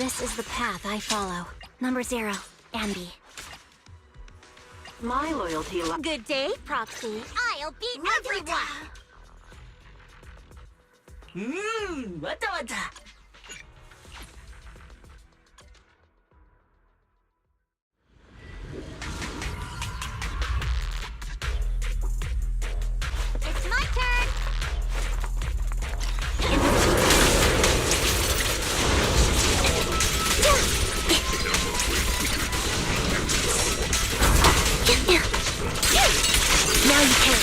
This is the path I follow. Number 0, Anby. My loyalty. Good day, Proxy. I'll beat everyone! Wata wata. It's my turn! Now you can.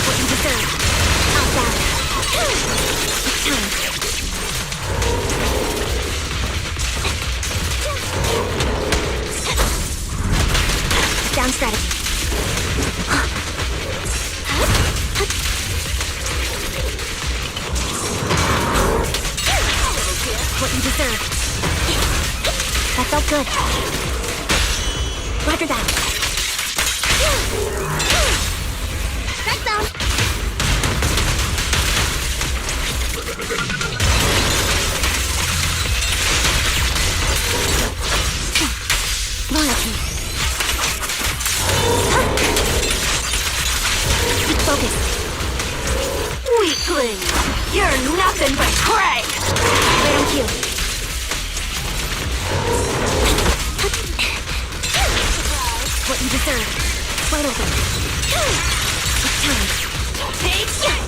What you deserve. Outbound. It's time. Down strategy. What you deserve. That felt good. Roger that. Strike zone. Loyalty. Keep focused. Weakling, you're nothing but prey. Right on cue. What you deserve. Wide open. It's time.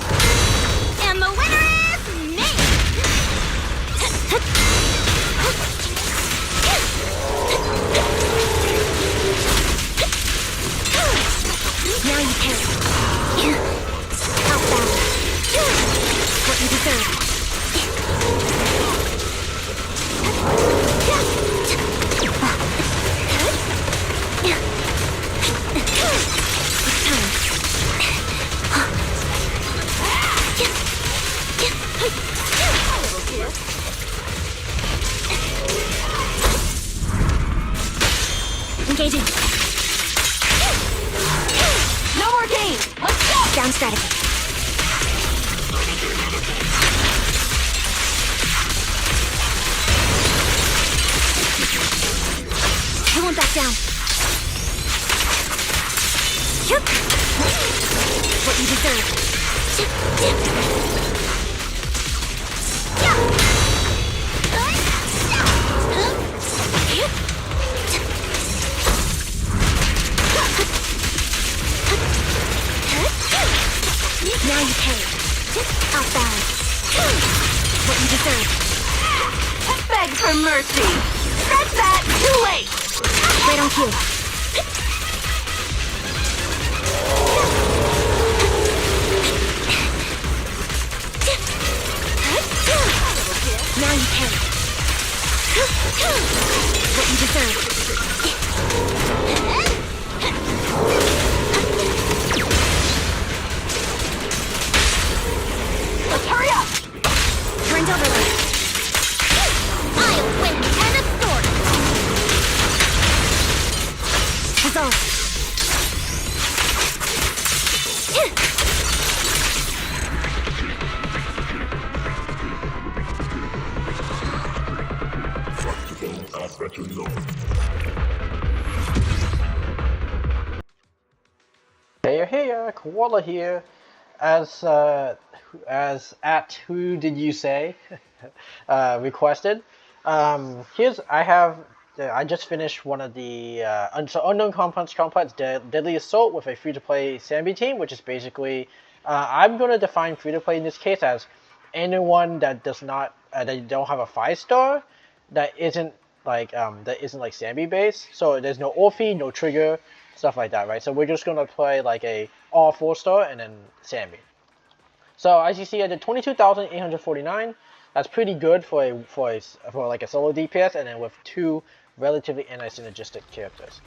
And the winner is me! Now you can. Outbound. What you deserve. Engaging. No more games. Let's go. Down strategy. I won't back down. What you deserve. Now you pay. Outbound. What you deserve. Beg for mercy. That's that. Too late. Right on cue. Now you pay. What you deserve. Let's hurry up. Turned overload. I'll win ten of swords. Resolve. Hey, Koala here. As at who did you say requested. I just finished one of the Unknown Complex Deadly Assault with a free-to-play SAnby team, which is basically I'm going to define free-to-play in this case as anyone that does not that don't have a 5-star that isn't like SAnby based. So there's no Orphe, no trigger, stuff like that, right? So we're just gonna play like a all 4-star and then SAnby. So as you see, I did 22,849. That's pretty good for like a solo DPS, and then with 2 relatively anti-synergistic characters.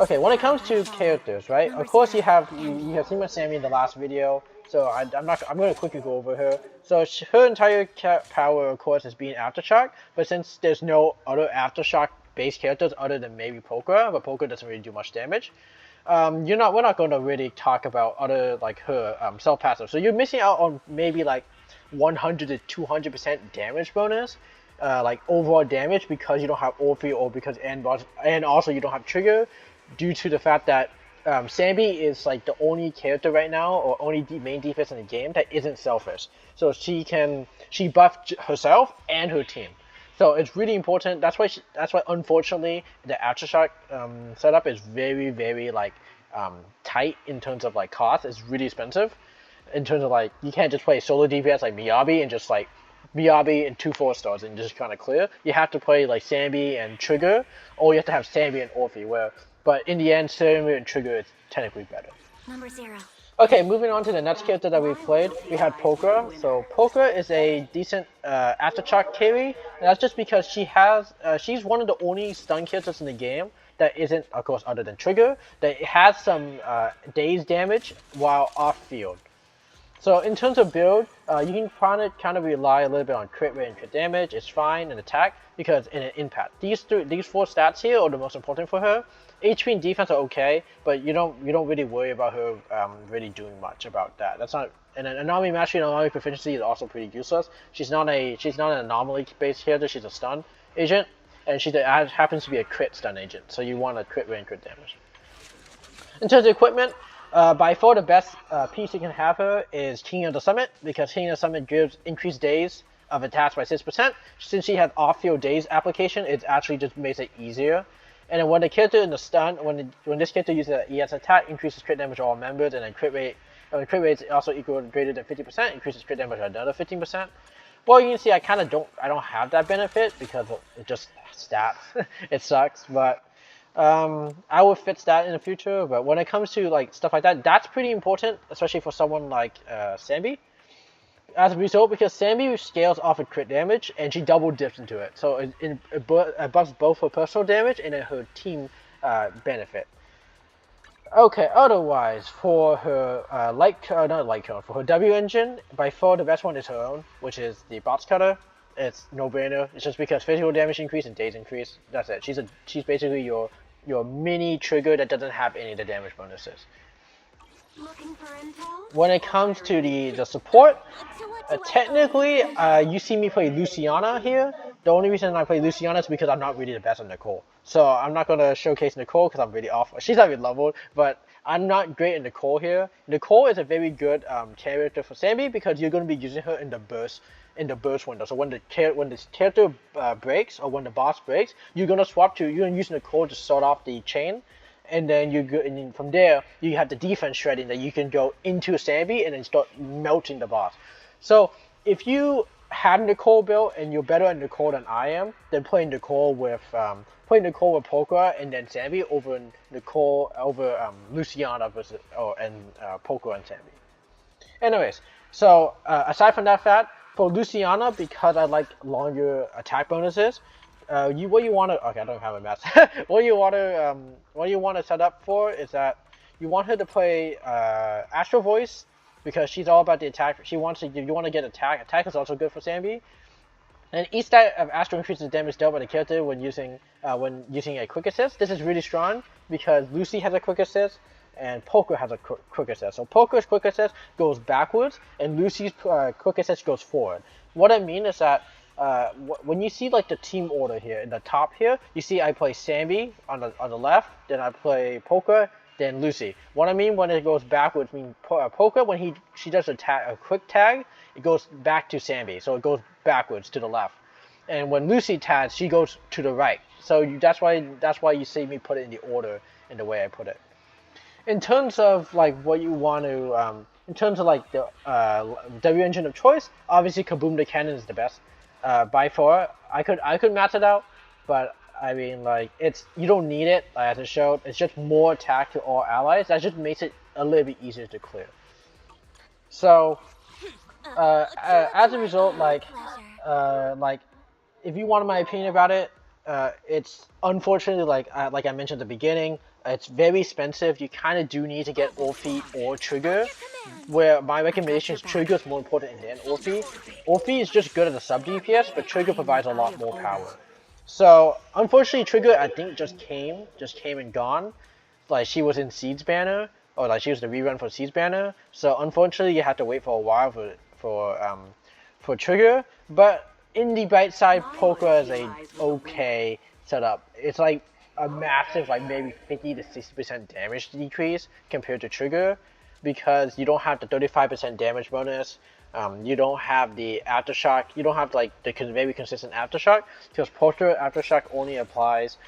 Okay, when it comes to characters, right? Of course, you have seen my SAnby in the last video. so I'm going to quickly go over her. So her entire power, of course, is being Aftershock, but since there's no other Aftershock based characters other than maybe Polka, but Polka doesn't really do much damage. We're not going to really talk about other like her self passive. So you're missing out on maybe like 100 to 200% damage bonus, like overall damage because you don't have Orphe or because and also you don't have Trigger, due to the fact that SAnby is like the only character right now or only main defense in the game that isn't selfish. So she buffed herself and her team. So it's really important. That's why unfortunately the Aftershock setup is very like tight in terms of like cost. It's really expensive in terms of like you can't just play solo DPS like Miyabi and just like Miyabi and 2 4-stars and just kind of clear. You have to play like SAnby and Trigger, or you have to have SAnby and Orphe. But in the end, SAnby and Trigger is technically better. Number 0. Okay, moving on to the next character that we played, we had Polka. So Polka is a decent Aftershock carry, and that's just because she's one of the only stun characters in the game that isn't, of course, other than Trigger, that has some daze damage while off field. So in terms of build, you can kind of rely a little bit on crit rate and crit damage. It's fine and attack because in an impact. These 4 stats here are the most important for her. HP and defense are okay, but you don't really worry about her really doing much about that. That's not, and an anomaly mastery and anomaly proficiency is also pretty useless. She's not an anomaly based character. She's a stun agent, and she happens to be a crit stun agent. So you want a crit rate and crit damage. In terms of equipment, by far the best piece you can have her is King of the Summit, because King of the Summit gives increased days of attacks by 6%. Since she has off-field days application, it actually just makes it easier. And then when the character in the stun, when this character uses an ES attack, increases crit damage to all members, and then crit rate is also equal to greater than 50%, increases crit damage by another 15%. Well, you can see I don't have that benefit because it just stats. It sucks, but I will fix that in the future. But when it comes to like stuff like that, that's pretty important, especially for someone like SAnby. As a result, because SAnby scales off of crit damage and she double dips into it, so it buffs both her personal damage and then her team benefit. Okay, otherwise for her for her W engine, by far the best one is her own, which is the box cutter. It's no brainer. It's just because physical damage increase and days increase. That's it. She's basically your mini trigger that doesn't have any of the damage bonuses. Looking for intel? When it comes to the support, technically, you see me play Luciana here. The only reason I play Luciana is because I'm not really the best at Nicole. So I'm not going to showcase Nicole because I'm really off. She's not really leveled, but I'm not great at Nicole here. Nicole is a very good character for SAnby because you're going to be using her in the burst window. So when the character breaks or when the boss breaks, you're going to use Nicole to sort off the chain. And then from there, you have the defense shredding that you can go into SAnby and then start melting the boss. So if you have Nicole built and you're better at Nicole than I am, then playing Nicole with Polka and then SAnby over Luciana versus Polka and SAnby. Anyways, so aside from that fact, for Luciana, because I like longer attack bonuses, what you want to I don't have a mess. what you want to set up for is that you want her to play Astral Voice because she's all about the attack. You want to get attack. Attack is also good for SAnby. And each stat of Astral increases damage dealt by the character when using a quick assist. This is really strong because Lucy has a quick assist and Polka has a quick assist. So Polka's quick assist goes backwards and Lucy's quick assist goes forward. What I mean is that when you see like the team order here in the top here, you see I play SAnby on the left, then I play Polka, then Lucy. What I mean when it goes backwards, I mean Polka when she does a quick tag, it goes back to SAnby, so it goes backwards to the left. And when Lucy tags, she goes to the right. So that's why you see me put it in the order in the way I put it. In terms of like what you want to, in terms of like the W engine of choice, obviously Kaboom the Cannon is the best. By far, I could match it out, but I mean like you don't need it as it showed. It's just more attack to all allies. That just makes it a little bit easier to clear. So as a result, like if you wanted my opinion about it, it's unfortunately like I mentioned at the beginning, it's very expensive. You kind of do need to get Orphe or Trigger, where my recommendation is Trigger is more important than Orphe. Orphe is just good at the sub DPS, but Trigger provides a lot more power. So unfortunately, Trigger I think just came and gone. Like she was in Seed's banner, or like she was the rerun for Seed's banner. So unfortunately, you had to wait for a while for Trigger. But in the bright side, Pokra is a okay setup. It's like a massive, like maybe 50 to 60% damage decrease compared to Trigger, because you don't have the 35% damage bonus. You don't have the aftershock. You don't have like the very consistent aftershock, because Pokra aftershock only applies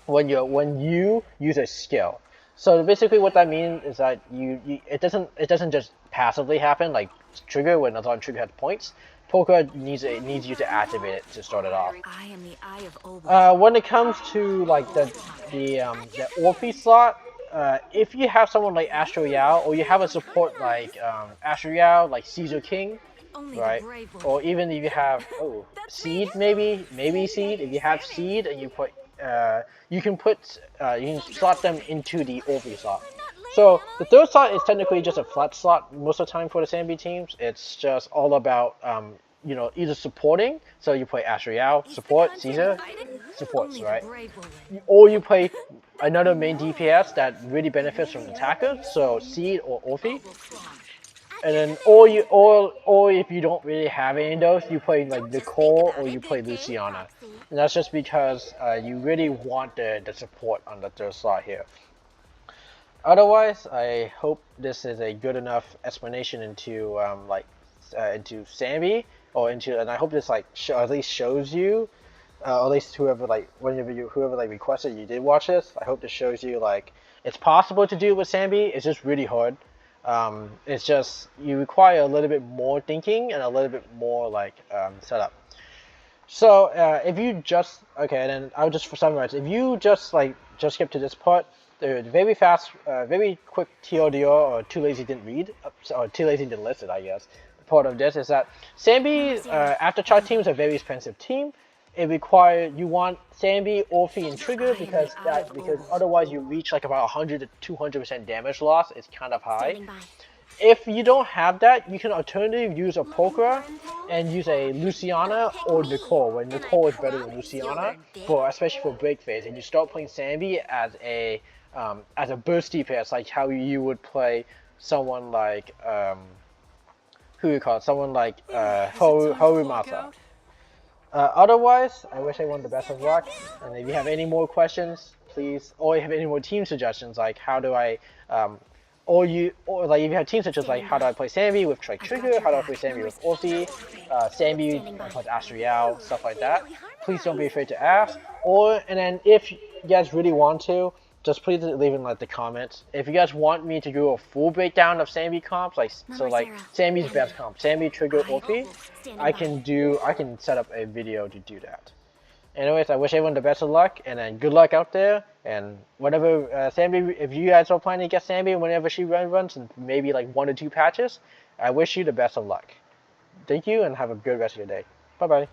when you use a skill. So basically, what that means is that it doesn't just passively happen like Trigger when it's on Trigger has points. Pokra needs you to activate it to start it off. I am the eye of Obel. When it comes to like the Orphe slot, if you have someone like Astro Yao, or you have a support like Astro Yao, like Caesar King, Only right? the brave will. Or even if you have Seed, maybe Seed. If you have Seed and you put you can slot them into the Orphe slot. So the third slot is technically just a flat slot most of the time for the SAnby teams. It's just all about either supporting. So you play Astro Yao, support, Caesar, supports, Only the right? brave will win. Or you play another main DPS that really benefits from attackers, so Seed or Orphe. And then or if you don't really have any of those, you play like Nicole or you play Luciana. And that's just because you really want the support on the third slot here. Otherwise, I hope this is a good enough explanation into into SAnby, and I hope this like at least shows you, or at least whoever requested you did watch this. I hope this shows you like it's possible to do it with SAnby. It's just really hard. It's just you require a little bit more thinking and a little bit more like setup. So if you just then I'll just summarize. If you just skip to this part, the very fast, very quick TLDR or too lazy didn't read, or too lazy didn't listen, I guess. Part of this is that SAnby aftershock team is a very expensive team. You want SAnby, Orphe, and Trigger because otherwise you reach like about 100 to 200% damage loss. It's kind of high. Standing by. If you don't have that, you can alternatively use a Pokra and use a Luciana or Nicole, when Nicole is better than Luciana, especially for break phase. And you start playing SAnby as a burst DPS, like how you would play someone like Horumasa. Otherwise, I wish everyone the best of luck. And if you have any more questions, please, or you have any more team suggestions, like how do I or like if you have team suggestions like how do I play SAnby with Trigger, how do I play SAnby with Orphe, SAnby with Astro Yao, stuff like that. Please don't be afraid to ask. And then if you guys really want to, just please leave in like the comments. If you guys want me to do a full breakdown of SAnby comps, like SAnby's best comp, SAnby, Trigger, Orphe, I can set up a video to do that. Anyways, I wish everyone the best of luck, and then good luck out there. And whatever SAnby, if you guys are planning to get SAnby whenever she runs, and maybe like 1 or 2 patches, I wish you the best of luck. Thank you, and have a good rest of your day. Bye bye.